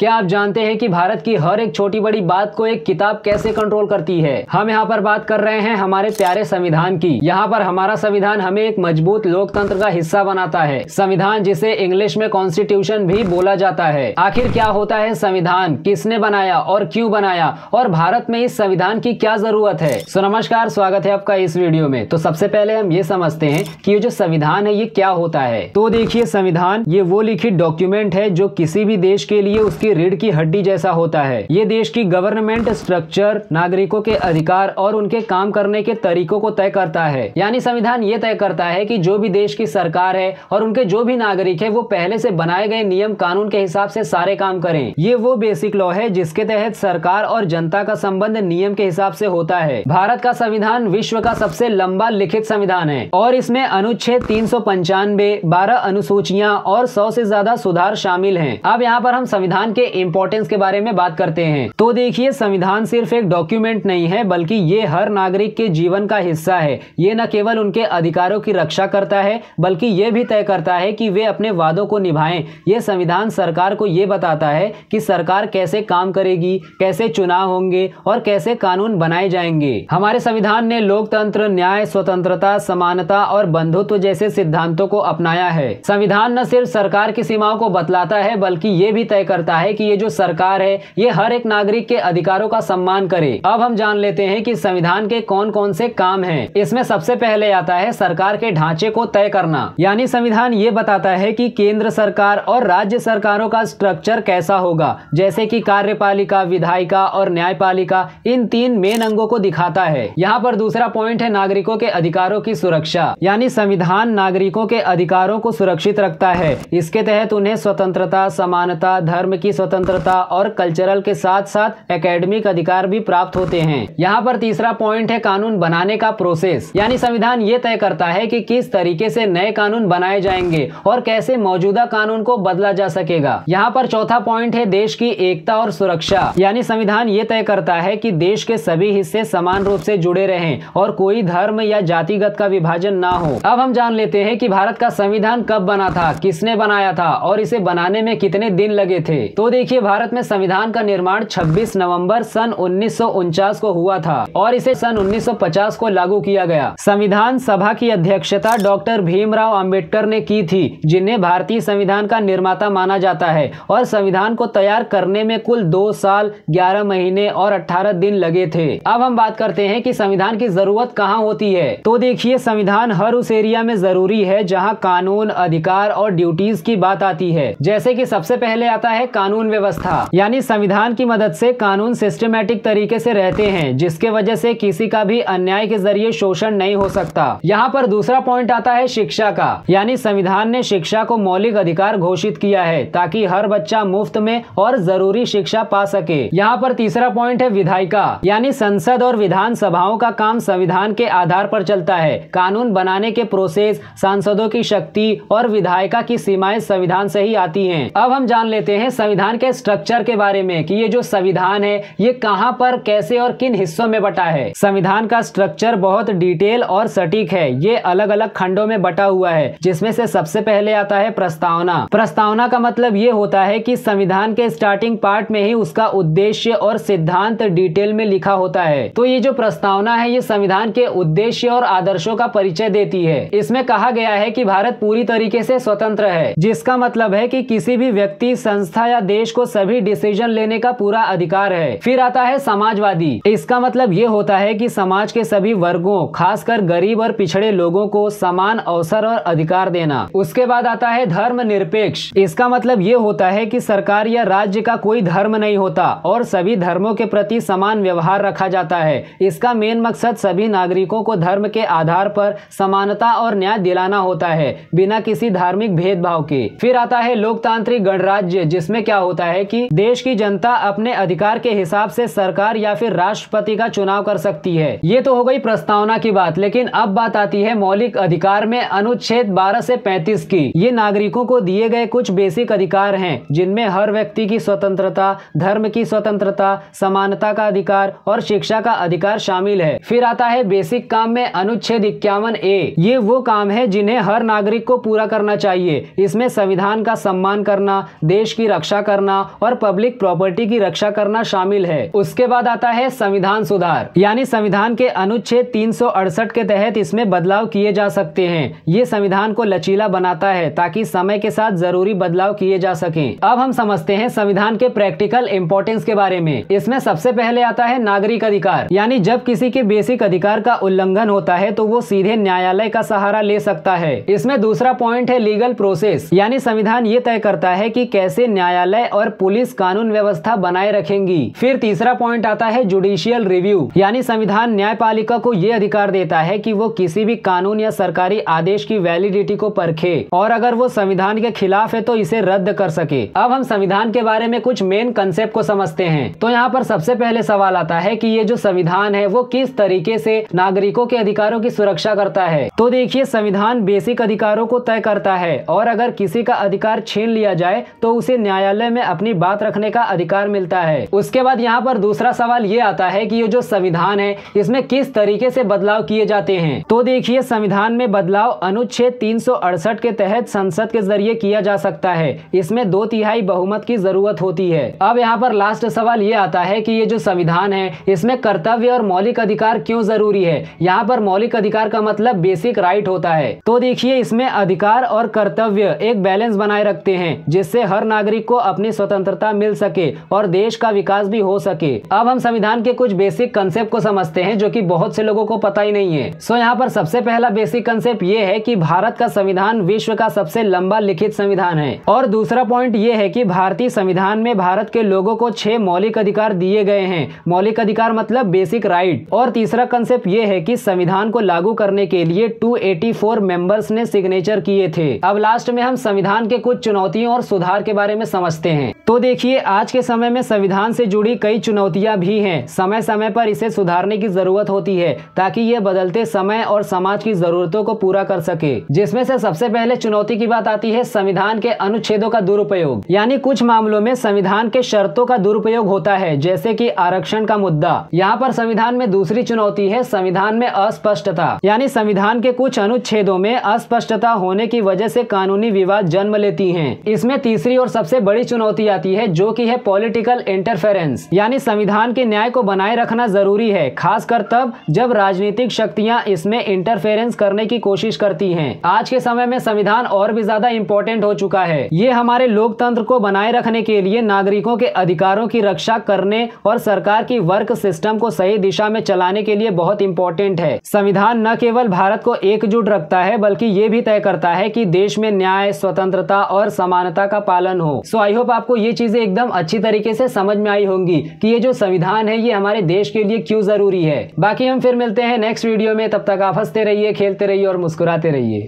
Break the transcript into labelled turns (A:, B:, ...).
A: क्या आप जानते हैं कि भारत की हर एक छोटी बड़ी बात को एक किताब कैसे कंट्रोल करती है? हम यहाँ पर बात कर रहे हैं हमारे प्यारे संविधान की। यहाँ पर हमारा संविधान हमें एक मजबूत लोकतंत्र का हिस्सा बनाता है। संविधान, जिसे इंग्लिश में कॉन्स्टिट्यूशन भी बोला जाता है। आखिर क्या होता है संविधान, किसने बनाया और क्यों बनाया, और भारत में इस संविधान की क्या जरूरत है? तो नमस्कार, स्वागत है आपका इस वीडियो में। तो सबसे पहले हम ये समझते हैं कि ये जो संविधान है ये क्या होता है। तो देखिए, संविधान ये वो लिखित डॉक्यूमेंट है जो किसी भी देश के लिए उसकी रीढ़ की हड्डी जैसा होता है। ये देश की गवर्नमेंट स्ट्रक्चर, नागरिकों के अधिकार और उनके काम करने के तरीकों को तय करता है। यानी संविधान ये तय करता है कि जो भी देश की सरकार है और उनके जो भी नागरिक है वो पहले से बनाए गए नियम कानून के हिसाब से सारे काम करें। ये वो बेसिक लॉ है जिसके तहत सरकार और जनता का संबंध नियम के हिसाब से होता है। भारत का संविधान विश्व का सबसे लंबा लिखित संविधान है और इसमें अनुच्छेद 395, 12 अनुसूचियां और 100 से ज्यादा सुधार शामिल हैं। अब यहाँ पर हम संविधान के इम्पोर्टेंस के बारे में बात करते हैं। तो देखिए, संविधान सिर्फ एक डॉक्यूमेंट नहीं है बल्कि ये हर नागरिक के जीवन का हिस्सा है। ये न केवल उनके अधिकारों की रक्षा करता है बल्कि ये भी तय करता है कि वे अपने वादों को निभाएं। ये संविधान सरकार को ये बताता है कि सरकार कैसे काम करेगी, कैसे चुनाव होंगे और कैसे कानून बनाए जाएंगे। हमारे संविधान ने लोकतंत्र, न्याय, स्वतंत्रता, समानता और बंधुत्व जैसे सिद्धांतों को अपनाया है। संविधान न सिर्फ सरकार की सीमाओं को बतलाता है बल्कि ये भी तय करता है कि ये जो सरकार है ये हर एक नागरिक के अधिकारों का सम्मान करे। अब हम जान लेते हैं कि संविधान के कौन कौन से काम हैं। इसमें सबसे पहले आता है सरकार के ढांचे को तय करना। यानी संविधान ये बताता है कि केंद्र सरकार और राज्य सरकारों का स्ट्रक्चर कैसा होगा, जैसे कि कार्यपालिका, विधायिका और न्यायपालिका। इन तीन मेन अंगों को दिखाता है। यहाँ पर दूसरा पॉइंट है नागरिकों के अधिकारों की सुरक्षा। यानी संविधान नागरिकों के अधिकारों को सुरक्षित रखता है। इसके तहत उन्हें स्वतंत्रता, समानता, धर्म की स्वतंत्रता और कल्चरल के साथ साथ एकेडमिक अधिकार भी प्राप्त होते हैं। यहाँ पर तीसरा पॉइंट है कानून बनाने का प्रोसेस। यानी संविधान ये तय करता है कि किस तरीके से नए कानून बनाए जाएंगे और कैसे मौजूदा कानून को बदला जा सकेगा। यहाँ पर चौथा पॉइंट है देश की एकता और सुरक्षा। यानी संविधान ये तय करता है कि देश के सभी हिस्से समान रूप से जुड़े रहें और कोई धर्म या जातिगत का विभाजन ना हो। अब हम जान लेते हैं कि भारत का संविधान कब बना था, किसने बनाया था और इसे बनाने में कितने दिन लगे थे। तो देखिए, भारत में संविधान का निर्माण 26 नवंबर सन 1949 को हुआ था और इसे सन 1950 को लागू किया गया। संविधान सभा की अध्यक्षता डॉक्टर भीमराव अंबेडकर ने की थी, जिन्हें भारतीय संविधान का निर्माता माना जाता है। और संविधान को तैयार करने में कुल 2 साल, 11 महीने और 18 दिन लगे थे। अब हम बात करते हैं कि संविधान की जरूरत कहाँ होती है। तो देखिए, संविधान हर उस एरिया में जरूरी है जहाँ कानून, अधिकार और ड्यूटीज की बात आती है। जैसे कि सबसे पहले आता है कानून व्यवस्था। यानी संविधान की मदद से कानून सिस्टमैटिक तरीके से रहते हैं, जिसके वजह से किसी का भी अन्याय के जरिए शोषण नहीं हो सकता। यहाँ पर दूसरा पॉइंट आता है शिक्षा का। यानी संविधान ने शिक्षा को मौलिक अधिकार घोषित किया है ताकि हर बच्चा मुफ्त में और जरूरी शिक्षा पा सके। यहाँ पर तीसरा पॉइंट है विधायिका। यानी संसद और विधानसभाओं का काम संविधान के आधार पर चलता है। कानून बनाने के प्रोसेस, सांसदों की शक्ति और विधायिका की सीमाएं संविधान से ही आती हैं। अब हम जान लेते हैं संविधान के स्ट्रक्चर के बारे में कि ये जो संविधान है ये कहां पर, कैसे और किन हिस्सों में बटा है। संविधान का स्ट्रक्चर बहुत डिटेल और सटीक है। ये अलग अलग खंडों में बटा हुआ है, जिसमें से सबसे पहले आता है प्रस्तावना। प्रस्तावना का मतलब ये होता है कि संविधान के स्टार्टिंग पार्ट में ही उसका उद्देश्य और सिद्धांत डिटेल में लिखा होता है। तो ये जो प्रस्तावना है ये संविधान के उद्देश्य और आदर्शों का परिचय देती है। इसमें कहा गया है कि भारत पूरी तरीके से स्वतंत्र है, जिसका मतलब है कि किसी भी व्यक्ति, संस्था या देश को सभी डिसीजन लेने का पूरा अधिकार है। फिर आता है समाजवादी। इसका मतलब ये होता है कि समाज के सभी वर्गों, खासकर गरीब और पिछड़े लोगों को समान अवसर और अधिकार देना। उसके बाद आता है धर्मनिरपेक्ष। इसका मतलब ये होता है कि सरकार या राज्य का कोई धर्म नहीं होता और सभी धर्मों के प्रति समान व्यवहार रखा जाता है। इसका मेन मकसद सभी नागरिकों को धर्म के आधार पर समानता और न्याय दिलाना होता है, बिना किसी धार्मिक भेदभाव के। फिर आता है लोकतांत्रिक गणराज्य, जिसमें क्या होता है कि देश की जनता अपने अधिकार के हिसाब से सरकार या फिर राष्ट्रपति का चुनाव कर सकती है। ये तो हो गई प्रस्तावना की बात, लेकिन अब बात आती है मौलिक अधिकार में अनुच्छेद 12 से 35 की। ये नागरिकों को दिए गए कुछ बेसिक अधिकार हैं, जिनमें हर व्यक्ति की स्वतंत्रता, धर्म की स्वतंत्रता, समानता का अधिकार और शिक्षा का अधिकार शामिल है। फिर आता है बेसिक काम में अनुच्छेद 51A। ये वो काम है जिन्हें हर नागरिक को पूरा करना चाहिए। इसमें संविधान का सम्मान करना, देश की रक्षा करना और पब्लिक प्रॉपर्टी की रक्षा करना शामिल है। उसके बाद आता है संविधान सुधार, यानी संविधान के अनुच्छेद 368 के तहत इसमें बदलाव किए जा सकते हैं। ये संविधान को लचीला बनाता है ताकि समय के साथ जरूरी बदलाव किए जा सकें। अब हम समझते हैं संविधान के प्रैक्टिकल इंपॉर्टेंस के बारे में। इसमें सबसे पहले आता है नागरिक अधिकार, यानी जब किसी के बेसिक अधिकार का उल्लंघन होता है तो वो सीधे न्यायालय का सहारा ले सकता है। इसमें दूसरा पॉइंट है लीगल प्रोसेस, यानी संविधान ये तय करता है कि कैसे न्यायालय और पुलिस कानून व्यवस्था बनाए रखेंगी। फिर तीसरा पॉइंट आता है जुडिशियल रिव्यू, यानी संविधान न्यायपालिका को ये अधिकार देता है कि वो किसी भी कानून या सरकारी आदेश की वैलिडिटी को परखे और अगर वो संविधान के खिलाफ है तो इसे रद्द कर सके। अब हम संविधान के बारे में कुछ मेन कंसेप्ट को समझते हैं। तो यहाँ पर सबसे पहले सवाल आता है कि ये जो संविधान है वो किस तरीके से नागरिकों के अधिकारों की सुरक्षा करता है। तो देखिए, संविधान बेसिक अधिकारों को तय करता है और अगर किसी का अधिकार छीन लिया जाए तो उसे न्यायालय में अपनी बात रखने का अधिकार मिलता है। उसके बाद यहाँ पर दूसरा सवाल ये आता है कि ये जो संविधान है इसमें किस तरीके से बदलाव किए जाते हैं। तो देखिए, संविधान में बदलाव अनुच्छेद 368 के तहत संसद के जरिए किया जा सकता है। इसमें 2/3 बहुमत की जरूरत होती है। अब यहाँ पर लास्ट सवाल ये आता है कि ये जो संविधान है इसमें कर्तव्य और मौलिक अधिकार क्यों जरूरी है। यहाँ पर मौलिक अधिकार का मतलब बेसिक राइट होता है। तो देखिए, इसमें अधिकार और कर्तव्य एक बैलेंस बनाए रखते हैं जिससे हर नागरिक को अपनी स्वतंत्रता मिल सके और देश का विकास भी हो सके। अब हम संविधान के कुछ बेसिक कंसेप्ट को समझते हैं जो कि बहुत से लोगों को पता ही नहीं है। सो यहाँ पर सबसे पहला बेसिक कंसेप्ट ये है कि भारत का संविधान विश्व का सबसे लंबा लिखित संविधान है। और दूसरा पॉइंट ये है कि भारतीय संविधान में भारत के लोगों को 6 मौलिक अधिकार दिए गए हैं। मौलिक अधिकार मतलब बेसिक राइट। और तीसरा कंसेप्ट ये है कि संविधान को लागू करने के लिए 284 मेंबर्स ने सिग्नेचर किए थे। अब लास्ट में हम संविधान के कुछ चुनौतियों और सुधार के बारे में समझते हैं। तो देखिए, आज के समय में संविधान से जुड़ी कई चुनौतियां भी हैं। समय समय पर इसे सुधारने की जरूरत होती है ताकि ये बदलते समय और समाज की जरूरतों को पूरा कर सके। जिसमें से सबसे पहले चुनौती की बात आती है संविधान के अनुच्छेदों का दुरुपयोग, यानी कुछ मामलों में संविधान के शर्तों का दुरुपयोग होता है, जैसे कि आरक्षण का मुद्दा। यहाँ पर संविधान में दूसरी चुनौती है संविधान में अस्पष्टता, यानी संविधान के कुछ अनुच्छेदों में अस्पष्टता होने की वजह से कानूनी विवाद जन्म लेती हैं। इसमें तीसरी और सबसे बड़ी चुनौती आती है जो कि है पॉलिटिकल इंटरफेरेंस, यानी संविधान के न्याय को बनाए रखना जरूरी है, खासकर तब जब राजनीतिक शक्तियां इसमें इंटरफेरेंस करने की कोशिश करती हैं। आज के समय में संविधान और भी ज्यादा इम्पोर्टेंट हो चुका है। ये हमारे लोकतंत्र को बनाए रखने के लिए नागरिकों के अधिकारों की रक्षा करने और सरकार की वर्क सिस्टम को सही दिशा में चलाने के लिए बहुत इम्पोर्टेंट है। संविधान न केवल भारत को एकजुट रखता है बल्कि ये भी तय करता है कि देश में न्याय, स्वतंत्रता और समानता का पालन हो। सो आई होप आपको ये चीजें एकदम अच्छी तरीके से समझ में आई होंगी कि ये जो संविधान है ये हमारे देश के लिए क्यों जरूरी है। बाकी हम फिर मिलते हैं नेक्स्ट वीडियो में। तब तक आप हंसते रहिए, खेलते रहिए और मुस्कुराते रहिए।